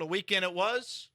a weekend it was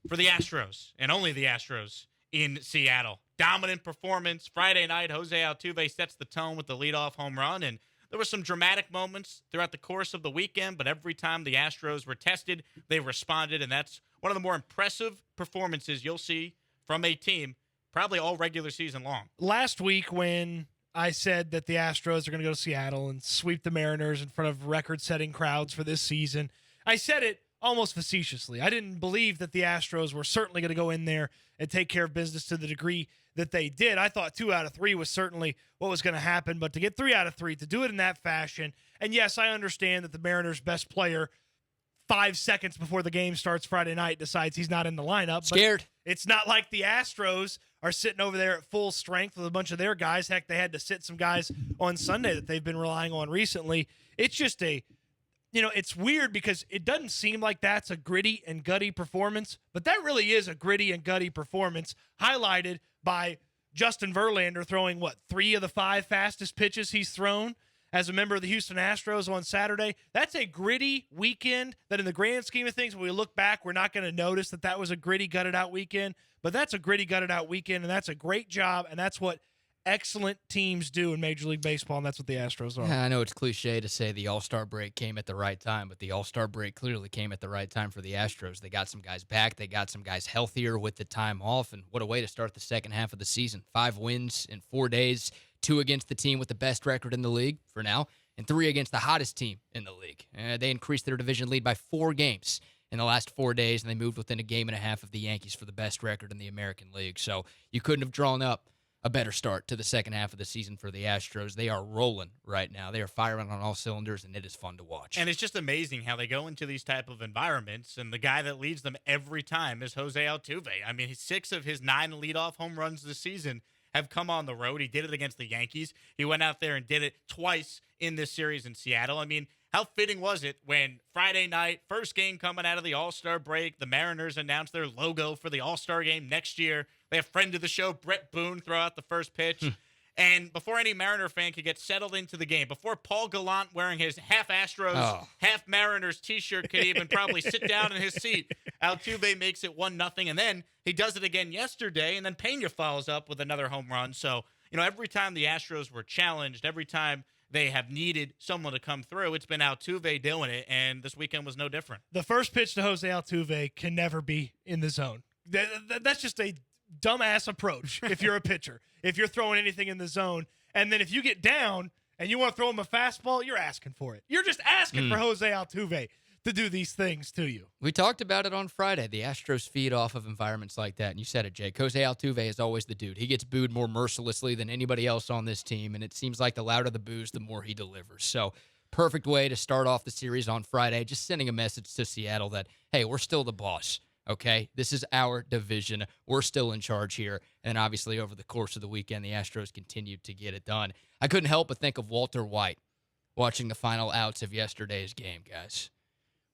for the Astros, and only the Astros in Seattle. Dominant performance. Friday night, Jose Altuve sets the tone with the leadoff home run, and there were some dramatic moments throughout the course of the weekend, but every time the Astros were tested, they responded, and that's one of the more impressive performances you'll see from a team probably all regular season long. Last week when I said that the Astros are going to go to Seattle and sweep the Mariners in front of record-setting crowds for this season, I said it almost facetiously. I didn't believe that the Astros were certainly going to go in there and take care of business to the degree that they did. I thought 2 out of 3 was certainly what was going to happen, but to get 3 out of 3, to do it in that fashion, and yes, I understand that the Mariners' best player 5 seconds before the game starts Friday night decides he's not in the lineup. Scared. But it's not like the Astros are sitting over there at full strength with a bunch of their guys. Heck, they had to sit some guys on Sunday that they've been relying on recently. It's just it's weird because it doesn't seem like that's a gritty and gutty performance, but that really is a gritty and gutty performance highlighted by Justin Verlander throwing, 3 of the 5 fastest pitches he's thrown as a member of the Houston Astros on Saturday. That's a gritty weekend that in the grand scheme of things, when we look back, we're not going to notice that was a gritty, gutted-out weekend, but that's a gritty, gutted-out weekend, and that's a great job, and that's what excellent teams do in Major League Baseball, and that's what the Astros are. I know it's cliche to say the All-Star break came at the right time, but the All-Star break clearly came at the right time for the Astros. They got some guys back. They got some guys healthier with the time off, and what a way to start the second half of the season. 5 wins in 4 days, 2 against the team with the best record in the league for now, and 3 against the hottest team in the league. They increased their division lead by 4 games in the last 4 days, and they moved within a game and a half of the Yankees for the best record in the American League. So you couldn't have drawn up a better start to the second half of the season for the Astros. They are rolling right now. They are firing on all cylinders, and it is fun to watch. And it's just amazing how they go into these type of environments, and the guy that leads them every time is Jose Altuve. I mean, 6 of his 9 leadoff home runs this season have come on the road. He did it against the Yankees. He went out there and did it twice in this series in Seattle. I mean, how fitting was it when Friday night, first game coming out of the All-Star break, the Mariners announced their logo for the All-Star game next year. They have friend of the show, Brett Boone, throw out the first pitch. And before any Mariner fan could get settled into the game, before Paul Gallant wearing his half Astros, half Mariners t-shirt could even probably sit down in his seat, Altuve makes it 1-0. And then he does it again yesterday, and then Pena follows up with another home run. So, every time the Astros were challenged, every time they have needed someone to come through, it's been Altuve doing it, and this weekend was no different. The first pitch to Jose Altuve can never be in the zone. That's just a dumbass approach if you're a pitcher, if you're throwing anything in the zone. And then if you get down and you want to throw him a fastball, you're asking for it. You're just asking for Jose Altuve to do these things to you. We talked about it on Friday. The Astros feed off of environments like that, and you said it, Jake. Jose Altuve is always the dude. He gets booed more mercilessly than anybody else on this team, and it seems like the louder the boos, the more he delivers. So perfect way to start off the series on Friday, just sending a message to Seattle that, hey, we're still the boss. Okay, this is our division. We're still in charge here. And obviously, over the course of the weekend, the Astros continued to get it done. I couldn't help but think of Walter White watching the final outs of yesterday's game, guys.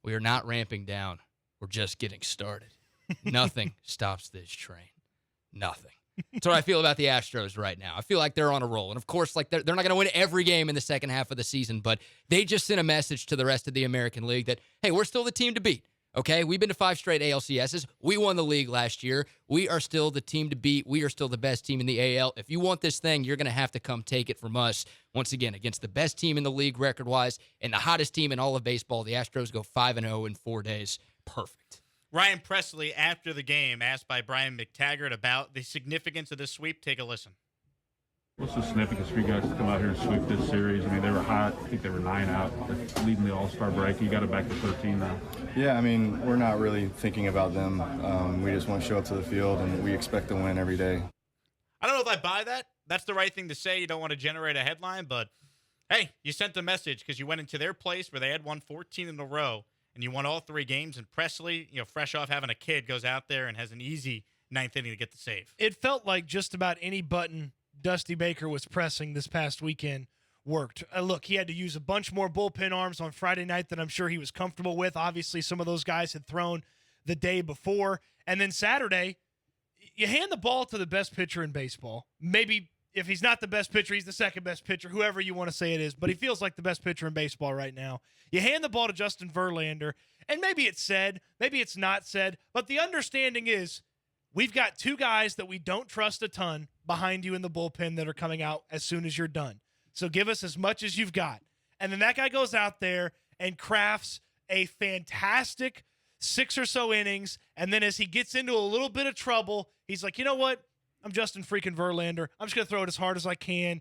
We are not ramping down. We're just getting started. Nothing stops this train. Nothing. That's what I feel about the Astros right now. I feel like they're on a roll. And, of course, like they're not going to win every game in the second half of the season, but they just sent a message to the rest of the American League that, hey, we're still the team to beat. Okay, we've been to 5 straight ALCSs. We won the league last year. We are still the team to beat. We are still the best team in the AL. If you want this thing, you're going to have to come take it from us. Once again, against the best team in the league record-wise and the hottest team in all of baseball, the Astros go 5-0 in 4 days. Perfect. Ryan Presley, after the game, asked by Brian McTaggart about the significance of this sweep. Take a listen. What's the significance for you guys to come out here and sweep this series? I mean, they were hot. I think they were 9 out, leading the All-Star break. You got it back to 13 now. Yeah, I mean, we're not really thinking about them. We just want to show up to the field, and we expect to win every day. I don't know if I buy that. That's the right thing to say. You don't want to generate a headline, but, hey, you sent the message because you went into their place where they had won 14 in a row, and you won all 3 games. And Presley, fresh off having a kid, goes out there and has an easy 9th inning to get the save. It felt like just about any button Dusty Baker was pressing this past weekend worked. Look, he had to use a bunch more bullpen arms on Friday night than I'm sure he was comfortable with. Obviously, some of those guys had thrown the day before. And then Saturday, you hand the ball to the best pitcher in baseball, maybe if he's not the best pitcher, he's the second best pitcher, whoever you want to say it is, but he feels like the best pitcher in baseball right now. You hand the ball to Justin Verlander, and maybe it's said, maybe it's not said, but the understanding is we've got two guys that we don't trust a ton behind you in the bullpen that are coming out as soon as you're done. So give us as much as you've got. And then that guy goes out there and crafts a fantastic 6 or so innings, and then as he gets into a little bit of trouble, he's like, you know what? I'm Justin freaking Verlander. I'm just going to throw it as hard as I can.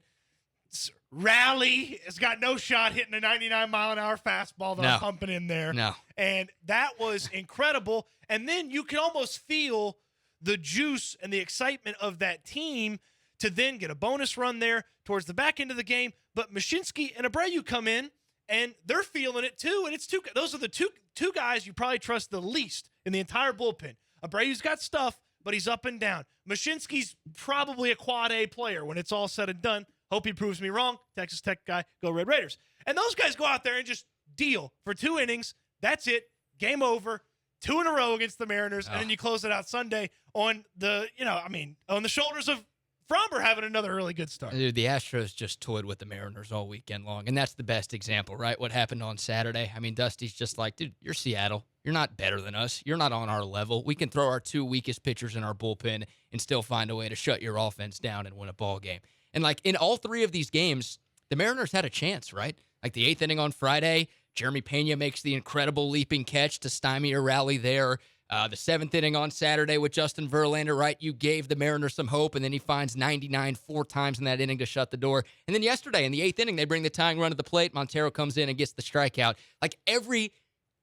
Rally has got no shot hitting a 99-mile-an-hour fastball that I'm pumping in there. No. And that was incredible. And then you can almost feel the juice and the excitement of that team to then get a bonus run there towards the back end of the game. But Mashinsky and Abreu come in, and they're feeling it too. And it's those are the two guys you probably trust the least in the entire bullpen. Abreu's got stuff, but he's up and down. Mashinsky's probably a quad A player when it's all said and done. Hope he proves me wrong. Texas Tech guy, go Red Raiders. And those guys go out there and just deal for 2 innings. That's it. Game over. 2 in a row against the Mariners. And then you close it out Sunday on on the shoulders of Fromber having another really good start. Dude, the Astros just toyed with the Mariners all weekend long, and that's the best example, right? What happened on Saturday? I mean, Dusty's just like, dude, you're Seattle. You're not better than us. You're not on our level. We can throw our 2 weakest pitchers in our bullpen and still find a way to shut your offense down and win a ball game. And, like, in all 3 of these games, the Mariners had a chance, right? Like the 8th inning on Friday, Jeremy Pena makes the incredible leaping catch to stymie a rally there. The 7th inning on Saturday with Justin Verlander, right? You gave the Mariners some hope, and then he finds 99 4 times in that inning to shut the door. And then yesterday in the 8th inning, they bring the tying run to the plate. Montero comes in and gets the strikeout. Like every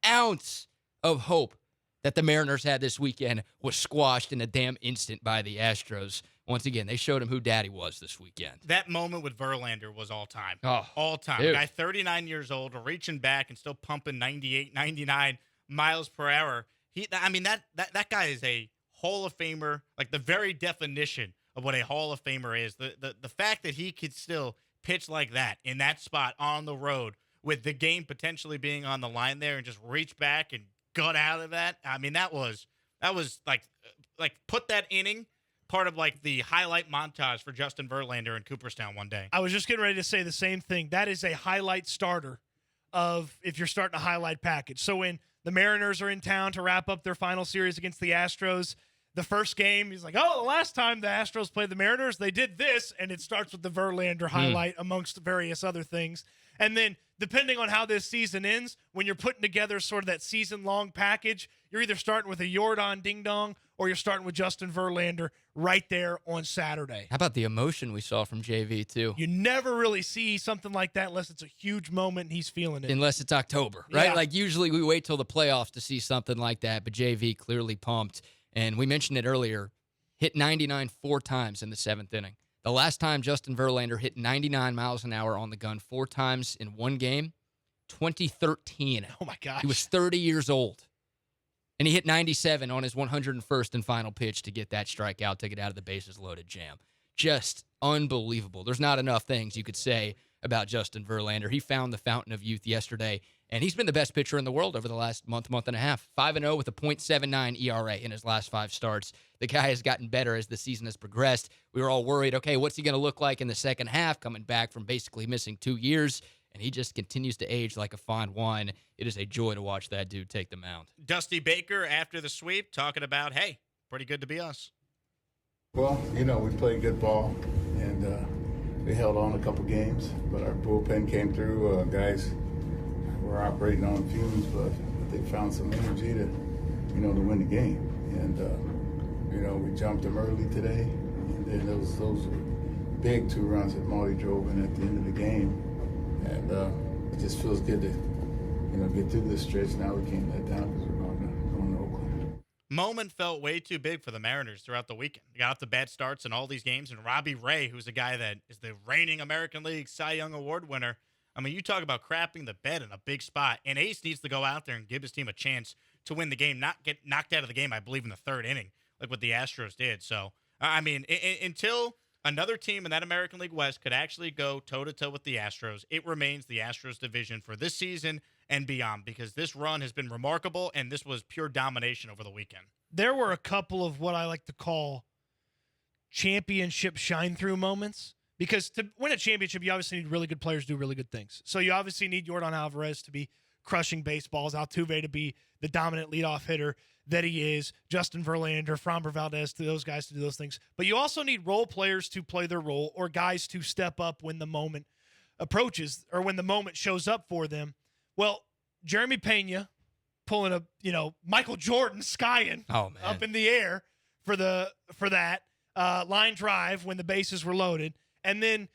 ounce of hope that the Mariners had this weekend was squashed in a damn instant by the Astros. Once again, they showed him who daddy was this weekend. That moment with Verlander was all time. Oh, all time. dude. Guy 39 years old, reaching back and still pumping 98, 99 miles per hour. That guy is a Hall of Famer, like the very definition of what a Hall of Famer is. The fact that he could still pitch like that in that spot on the road with the game potentially being on the line there and just reach back and gut out of that. I mean, that was like put that inning part of like the highlight montage for Justin Verlander in Cooperstown one day. I was just getting ready to say the same thing. That is a highlight starter of if you're starting a highlight package. So when the Mariners are in town to wrap up their final series against the Astros, the first game, he's like, the last time the Astros played the Mariners, they did this, and it starts with the Verlander highlight amongst various other things. And then depending on how this season ends, when you're putting together sort of that season-long package, you're either starting with a Yordan ding-dong or you're starting with Justin Verlander right there on Saturday. How about the emotion we saw from JV, too? You never really see something like that unless it's a huge moment and he's feeling it. Unless it's October, right? Yeah. Like usually we wait till the playoffs to see something like that, but JV clearly pumped. And we mentioned it earlier, hit 99 4 times in the 7th inning. The last time Justin Verlander hit 99 miles an hour on the gun 4 times in one game, 2013. Oh, my gosh. He was 30 years old. And he hit 97 on his 101st and final pitch to get that strikeout, to get out of the bases loaded jam. Just unbelievable. There's not enough things you could say about Justin Verlander. He found the fountain of youth yesterday, and he's been the best pitcher in the world over the last month and a half. 5-0 with a .79 ERA in his last 5 starts. The guy has gotten better as the season has progressed. We were all worried, okay, what's he going to look like in the second half, coming back from basically missing 2 years? And he just continues to age like a fine wine. It is a joy to watch that dude take the mound. Dusty Baker, after the sweep, talking about, hey, pretty good to be us. Well, we played good ball, and we held on a couple games, but our bullpen came through. Guys were operating on fumes, but they found some energy to win the game. And, we jumped them early today, and then those were big 2 runs that Molly drove in at the end of the game. And it just feels good to, get through this stretch. Now we can't let down because we're going to Oakland. Moment felt way too big for the Mariners throughout the weekend. They got off to bad starts in all these games, and Robbie Ray, who's a guy that is the reigning American League Cy Young Award winner. I mean, you talk about crapping the bed in a big spot, and Ace needs to go out there and give his team a chance to win the game, not get knocked out of the game, I believe, in the 3rd inning, like what the Astros did. So, I mean, until another team in that American League West could actually go toe-to-toe with the Astros, it remains the Astros division for this season and beyond, because this run has been remarkable, and this was pure domination over the weekend. There were a couple of what I like to call championship shine-through moments. Because to win a championship, you obviously need really good players to do really good things. So you obviously need Yordan Alvarez to be crushing baseballs, Altuve to be the dominant leadoff hitter that he is, Justin Verlander, Framber Valdez, to those guys to do those things. But you also need role players to play their role, or guys to step up when the moment approaches or when the moment shows up for them. Well, Jeremy Pena pulling a Michael Jordan skying up in the air for that line drive when the bases were loaded. And then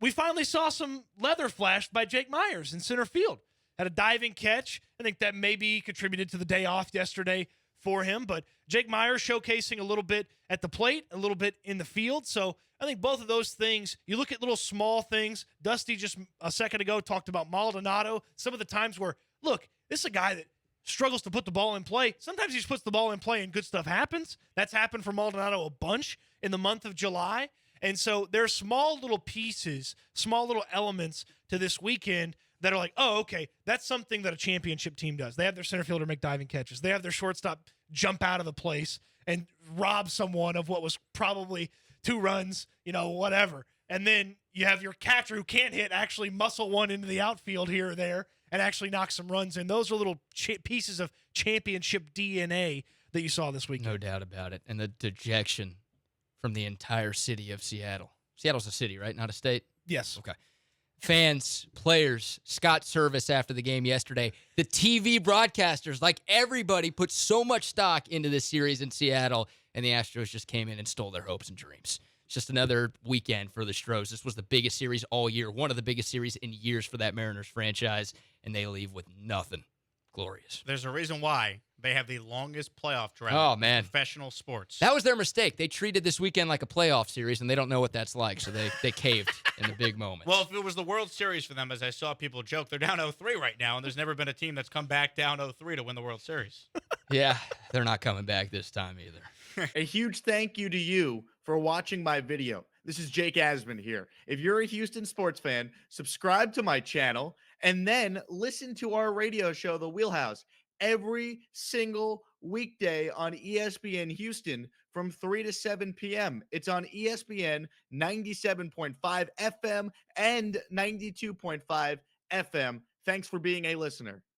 we finally saw some leather flashed by Jake Myers in center field. Had a diving catch. I think that maybe contributed to the day off yesterday for him. But Jake Myers showcasing a little bit at the plate, a little bit in the field. So I think both of those things, you look at little small things. Dusty just a second ago talked about Maldonado. Some of the times where, look, this is a guy that struggles to put the ball in play. Sometimes he just puts the ball in play and good stuff happens. That's happened for Maldonado a bunch in the month of July. And so there's small little pieces, small little elements to this weekend that are like, oh, okay, that's something that a championship team does. They have their center fielder make diving catches. They have their shortstop jump out of the place and rob someone of what was probably 2 runs, whatever. And then you have your catcher who can't hit actually muscle one into the outfield here or there and actually knock some runs in. Those are little pieces of championship DNA that you saw this weekend. No doubt about it. And the dejection from the entire city of Seattle. Seattle's a city, right? Not a state? Yes. Okay. Fans, players, Scott Service after the game yesterday, the TV broadcasters, like everybody put so much stock into this series in Seattle, and the Astros just came in and stole their hopes and dreams. It's just another weekend for the Astros. This was the biggest series all year, one of the biggest series in years for that Mariners franchise, and they leave with nothing. Glorious. There's a reason why they have the longest playoff drought in professional sports. That was their mistake. They treated this weekend like a playoff series, and they don't know what that's like, so they caved in the big moments. Well, if it was the World Series for them, as I saw people joke, they're down 0-3 right now, and there's never been a team that's come back down 0-3 to win the World Series. Yeah, they're not coming back this time either. A huge thank you to you for watching my video. This is Jake Asman here. If you're a Houston sports fan, subscribe to my channel and then listen to our radio show, The Wheelhouse, every single weekday on ESPN Houston from 3 to 7 p.m. It's on ESPN 97.5 FM and 92.5 FM. Thanks for being a listener.